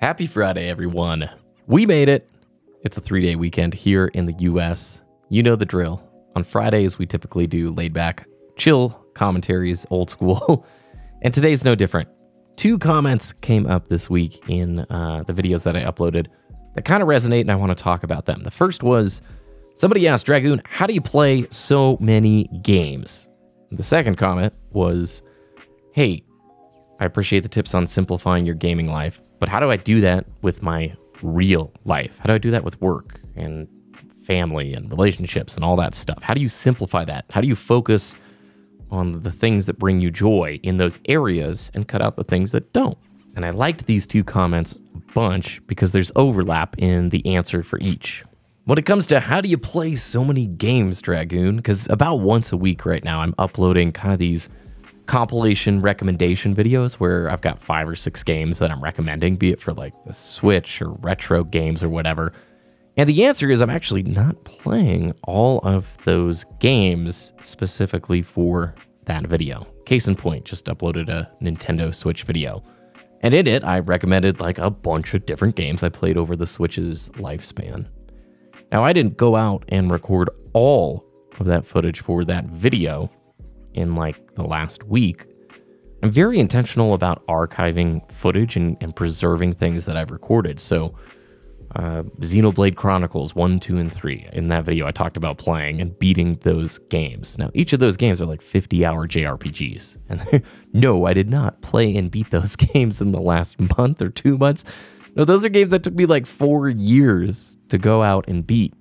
Happy Friday, everyone. We made it. It's a 3-day weekend here in the US. You know the drill. On Fridays, we typically do laid back, chill commentaries, old school. And today's no different. 2 comments came up this week in the videos that I uploaded that kind of resonate, and I want to talk about them. The first was, somebody asked, Dragoon, how do you play so many games? The second comment was, hey, I appreciate the tips on simplifying your gaming life, but how do I do that with my real life? How do I do that with work and family and relationships and all that stuff? How do you simplify that? How do you focus on the things that bring you joy in those areas and cut out the things that don't? And I liked these 2 comments a bunch because there's overlap in the answer for each. When it comes to how do you play so many games, Dragoon, because about once a week right now, I'm uploading kind of these compilation recommendation videos where I've got 5 or 6 games that I'm recommending, be it for like the Switch or retro games or whatever. And the answer is I'm actually not playing all of those games specifically for that video. Case in point, just uploaded a Nintendo Switch video. And in it, I recommended like a bunch of different games I played over the Switch's lifespan. Now, I didn't go out and record all of that footage for that video in like the last week. I'm very intentional about archiving footage and preserving things that I've recorded. So Xenoblade Chronicles 1, 2, and 3. In that video, I talked about playing and beating those games. Now, each of those games are like 50-hour JRPGs. And no, I did not play and beat those games in the last month or 2 months. No, those are games that took me like 4 years to go out and beat.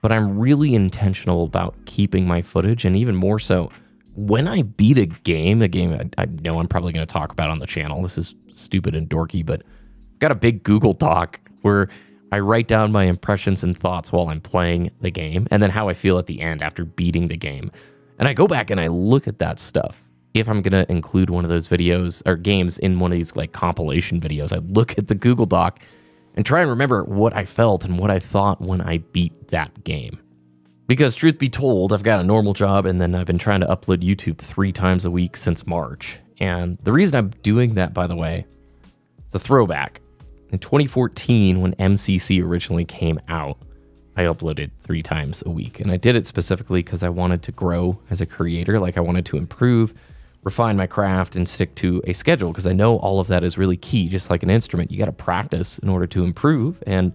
But I'm really intentional about keeping my footage, and even more so, when I beat a game I know I'm probably going to talk about on the channel. This is stupid and dorky, but I've got a big Google Doc where I write down my impressions and thoughts while I'm playing the game, and then how I feel at the end after beating the game. And I go back and I look at that stuff. If I'm going to include one of those videos or games in one of these like compilation videos, I look at the Google Doc and try and remember what I felt and what I thought when I beat that game. Because truth be told, I've got a normal job, and then I've been trying to upload YouTube 3 times a week since March. And the reason I'm doing that, by the way, it's a throwback. In 2014, when MCC originally came out, I uploaded 3 times a week. And I did it specifically because I wanted to grow as a creator. Like, I wanted to improve, refine my craft, and stick to a schedule, because I know all of that is really key. Just like an instrument, you got to practice in order to improve. And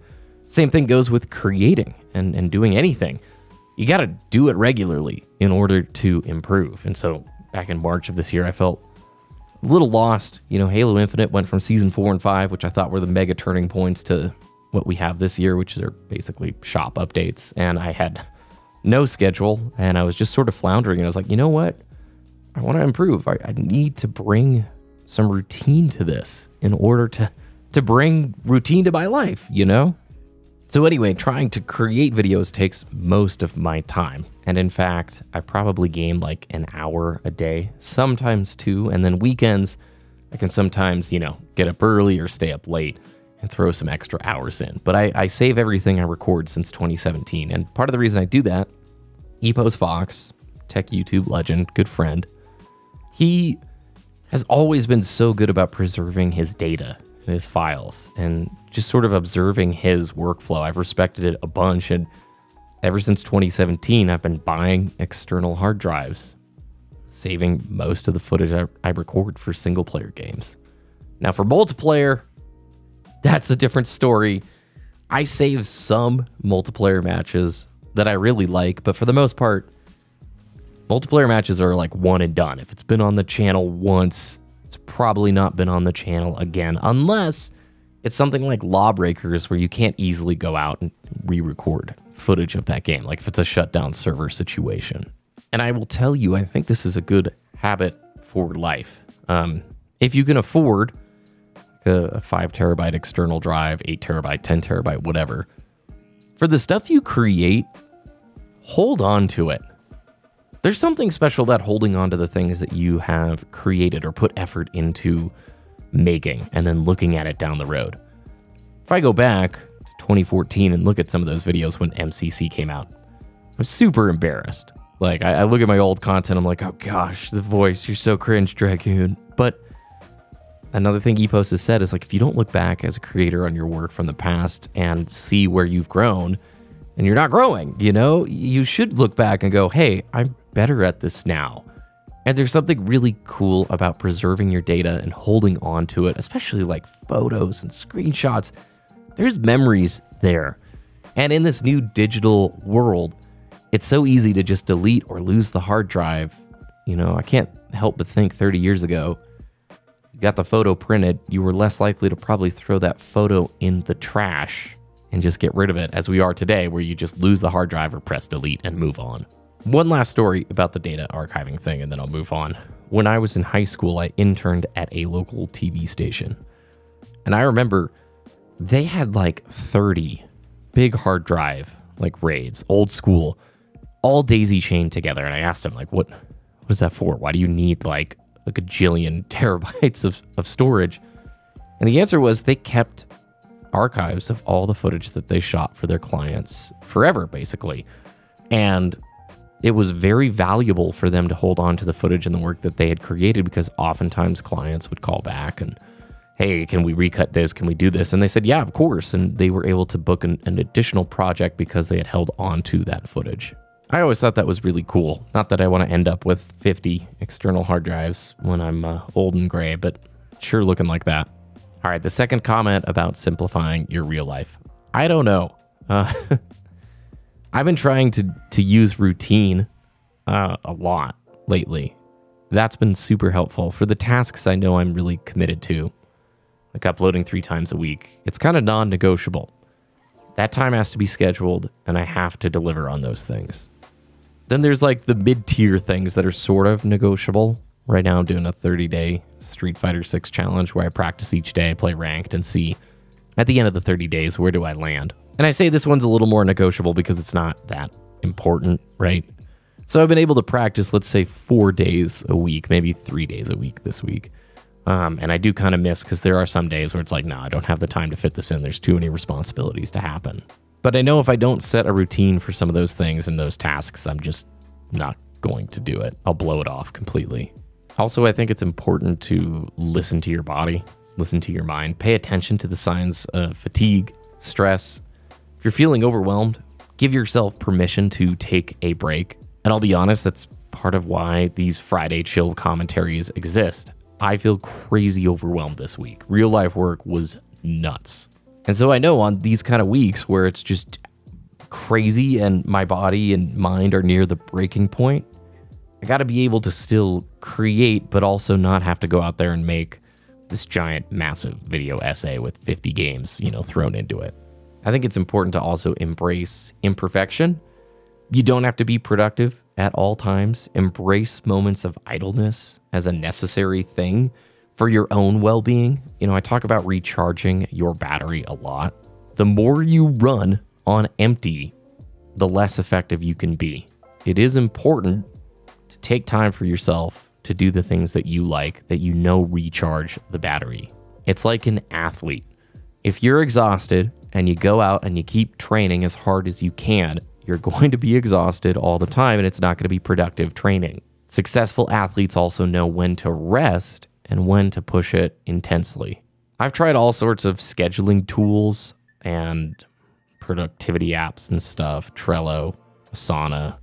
same thing goes with creating and doing anything. You got to do it regularly in order to improve. And so back in March of this year, I felt a little lost. You know, Halo Infinite went from season 4 and 5, which I thought were the mega turning points, to what we have this year, which are basically shop updates. And I had no schedule, and I was just sort of floundering. And I was like, you know what? I want to improve. I need to bring some routine to this in order to bring routine to my life, you know? So anyway, trying to create videos takes most of my time. And in fact, I probably game like an hour a day, sometimes 2. And then weekends, I can sometimes, you know, get up early or stay up late and throw some extra hours in. But I save everything I record since 2017. And part of the reason I do that, Epos Fox, tech YouTube legend, good friend, he has always been so good about preserving his data, his files, and just sort of observing his workflow. I've respected it a bunch, and ever since 2017, I've been buying external hard drives, saving most of the footage I record for single-player games. Now, for multiplayer, that's a different story. I save some multiplayer matches that I really like, but for the most part, multiplayer matches are like one and done. If it's been on the channel once, it's probably not been on the channel again, unless it's something like Lawbreakers, where you can't easily go out and re-record footage of that game, like if it's a shutdown server situation. And I will tell you, I think this is a good habit for life. If you can afford a 5 terabyte external drive, 8 terabyte, 10 terabyte, whatever, for the stuff you create, hold on to it. There's something special about holding on to the things that you have created or put effort into making and then looking at it down the road. If I go back to 2014 and look at some of those videos when MCC came out, I'm super embarrassed. Like, I look at my old content, I'm like, oh gosh, the voice, you're so cringe, Dragoon. But Another thing ePost has said is like, if you don't look back as a creator on your work from the past and see where you've grown, and you're not growing, you know, you should look back and go, hey, I'm better at this now. And there's something really cool about preserving your data and holding on to it, especially like photos and screenshots. There's memories there. And in this new digital world, it's so easy to just delete or lose the hard drive. You know, I can't help but think 30 years ago, you got the photo printed, you were less likely to probably throw that photo in the trash and just get rid of it, as we are today, where you just lose the hard drive or press delete and move on. One last story about the data archiving thing, and then I'll move on. When I was in high school, I interned at a local TV station. And I remember they had like 30 big hard drive, like RAIDs, old school, all daisy chained together. And I asked him, like, what is that for? Why do you need like a gajillion terabytes of storage? And the answer was they kept archives of all the footage that they shot for their clients forever, basically. And it was very valuable for them to hold on to the footage and the work that they had created, because oftentimes clients would call back and, hey, can we recut this? Can we do this? And they said, yeah, of course. And they were able to book an additional project because they had held on to that footage. I always thought that was really cool. Not that I want to end up with 50 external hard drives when I'm old and gray, but sure looking like that. All right, the second comment about simplifying your real life. I don't know. I've been trying to use routine a lot lately. That's been super helpful for the tasks I know I'm really committed to, like uploading 3 times a week. It's kind of non-negotiable. That time has to be scheduled, and I have to deliver on those things. Then there's like the mid-tier things that are sort of negotiable. Right now I'm doing a 30-day Street Fighter 6 challenge where I practice each day, play ranked, and see at the end of the 30 days, where do I land? And I say this one's a little more negotiable because it's not that important, right? So I've been able to practice, let's say 4 days a week, maybe 3 days a week this week. And I do kind of miss, because there are some days where it's like, no, I don't have the time to fit this in. There's too many responsibilities to happen. But I know if I don't set a routine for some of those things and those tasks, I'm just not going to do it. I'll blow it off completely. Also, I think it's important to listen to your body, listen to your mind, pay attention to the signs of fatigue, stress. If you're feeling overwhelmed, give yourself permission to take a break. And I'll be honest, that's part of why these Friday chill commentaries exist. I feel crazy overwhelmed this week. Real life work was nuts. And so I know on these kind of weeks where it's just crazy and my body and mind are near the breaking point, I got to be able to still create, but also not have to go out there and make this giant, massive video essay with 50 games, you know, thrown into it. I think it's important to also embrace imperfection. You don't have to be productive at all times. Embrace moments of idleness as a necessary thing for your own well-being. You know, I talk about recharging your battery a lot. The more you run on empty, the less effective you can be. It is important to take time for yourself to do the things that you like, that you know recharge the battery. It's like an athlete. If you're exhausted and you go out and you keep training as hard as you can, you're going to be exhausted all the time, and it's not going to be productive training. Successful athletes also know when to rest and when to push it intensely. I've tried all sorts of scheduling tools and productivity apps and stuff, Trello, Asana.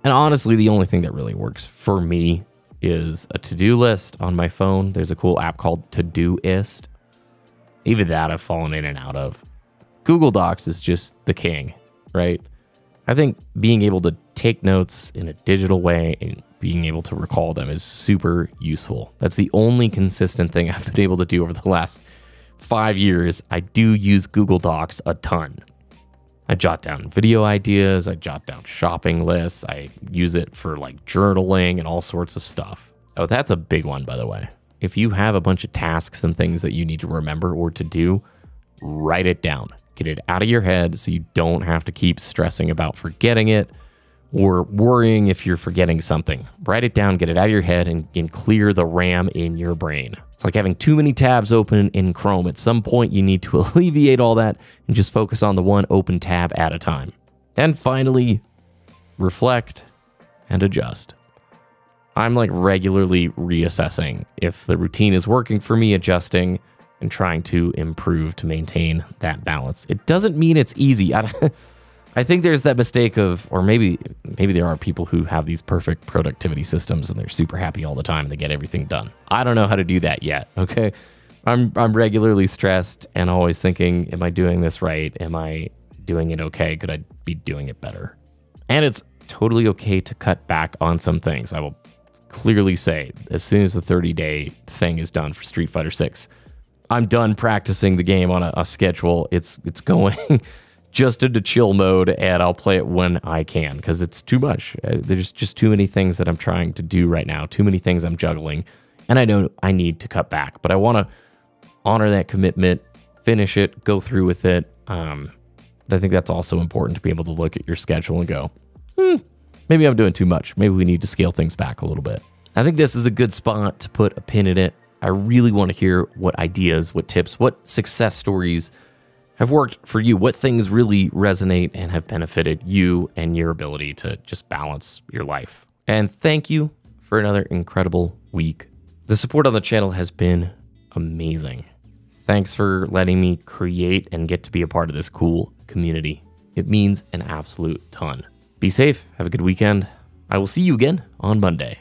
And honestly, the only thing that really works for me is a to-do list on my phone. There's a cool app called Todoist. Even that I've fallen in and out of. Google Docs is just the king, right? I think being able to take notes in a digital way and being able to recall them is super useful. That's the only consistent thing I've been able to do over the last 5 years. I do use Google Docs a ton. I jot down video ideas, I jot down shopping lists, I use it for like journaling and all sorts of stuff. Oh, that's a big one, by the way. If you have a bunch of tasks and things that you need to remember or to do, write it down. Get it out of your head so you don't have to keep stressing about forgetting it or worrying if you're forgetting something. Write it down, get it out of your head, and clear the RAM in your brain. It's like having too many tabs open in Chrome. At some point, you need to alleviate all that and just focus on the one open tab at a time. And finally, reflect and adjust. I'm like regularly reassessing if the routine is working for me, adjusting and trying to improve to maintain that balance. It doesn't mean it's easy. I think there's that mistake of, or maybe there are people who have these perfect productivity systems and they're super happy all the time and they get everything done. I don't know how to do that yet, okay? I'm regularly stressed and always thinking, am I doing this right? Am I doing it okay? Could I be doing it better? And it's totally okay to cut back on some things. I will clearly say, as soon as the 30-day thing is done for Street Fighter 6, I'm done practicing the game on a schedule. It's going just into chill mode, and I'll play it when I can because it's too much. There's just too many things that I'm trying to do right now, too many things I'm juggling, and I know I need to cut back, but I want to honor that commitment, finish it, go through with it. But I think that's also important to be able to look at your schedule and go, maybe I'm doing too much. Maybe we need to scale things back a little bit. I think this is a good spot to put a pin in it. I really want to hear what ideas, what tips, what success stories have worked for you, what things really resonate and have benefited you and your ability to just balance your life. And thank you for another incredible week. The support on the channel has been amazing. Thanks for letting me create and get to be a part of this cool community. It means an absolute ton. Be safe. Have a good weekend. I will see you again on Monday.